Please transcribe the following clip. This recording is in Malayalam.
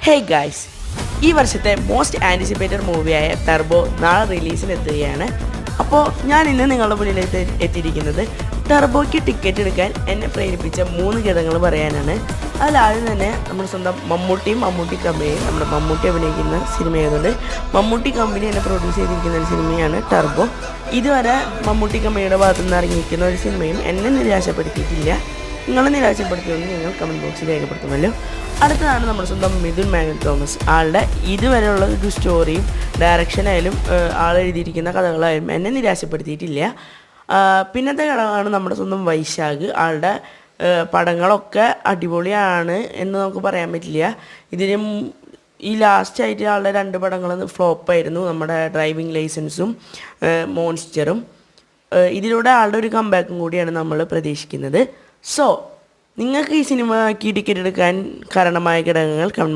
ഹേ ഗൈസ്, ഈ വർഷത്തെ മോസ്റ്റ് ആൻറ്റിസിപ്പേറ്റഡ് മൂവിയായ ടർബോ നാളെ റിലീസിനെത്തുകയാണ്. അപ്പോൾ ഞാൻ ഇന്ന് നിങ്ങളുടെ മുന്നിലേക്ക് എത്തിയിരിക്കുന്നത് ടർബോയ്ക്ക് ടിക്കറ്റ് എടുക്കാൻ എന്നെ പ്രേരിപ്പിച്ച 3 ഘടകങ്ങൾ പറയാനാണ്. അതിലാദ്യം തന്നെ നമ്മുടെ സ്വന്തം മമ്മൂട്ടി കമ്പനിയും നമ്മുടെ മമ്മൂട്ടി അഭിനയിക്കുന്ന സിനിമയായതുകൊണ്ട് മമ്മൂട്ടി കമ്പനി എന്നെ പ്രൊഡ്യൂസ് ചെയ്തിരിക്കുന്ന ഒരു സിനിമയാണ് ടർബോ. ഇതുവരെ മമ്മൂട്ടി കമ്പനിയുടെ ഭാഗത്തു നിന്ന് ഇറങ്ങിയിരിക്കുന്ന ഒരു സിനിമയും എന്നെ നിരാശപ്പെടുത്തിയിട്ടില്ല. നിങ്ങളെ നിരാശപ്പെടുത്തിയെന്ന് നിങ്ങൾ കമൻറ്റ് ബോക്സിൽ രേഖപ്പെടുത്തുമല്ലോ. അടുത്തതാണ് നമ്മുടെ സ്വന്തം മിഥുൻ മാനുവൽ തോമസ്. ആളുടെ ഇതുവരെയുള്ള ഒരു സ്റ്റോറിയും ഡയറക്ഷനായാലും ആൾ എഴുതിയിരിക്കുന്ന കഥകളായാലും എന്നെ നിരാശപ്പെടുത്തിയിട്ടില്ല. പിന്നത്തെ ഘടകമാണ് നമ്മുടെ സ്വന്തം വൈശാഖ്. ആളുടെ പടങ്ങളൊക്കെ അടിപൊളിയാണ് എന്ന് നമുക്ക് പറയാൻ പറ്റില്ല. ഇതിന് ഈ ലാസ്റ്റായിട്ട് ആളുടെ 2 പടങ്ങൾ ഫ്ലോപ്പായിരുന്നു, നമ്മുടെ ഡ്രൈവിംഗ് ലൈസൻസും മോൺസ്റ്ററും. ഇതിലൂടെ ആളുടെ ഒരു കംബാക്കും കൂടിയാണ് നമ്മൾ പ്രതീക്ഷിക്കുന്നത്. സോ നിങ്ങൾക്ക് ഈ സിനിമയ്ക്ക് ടിക്കറ്റ് എടുക്കാൻ കാരണമായ ഘടകങ്ങൾ കമൻറ്റ് ബോക്സിൽ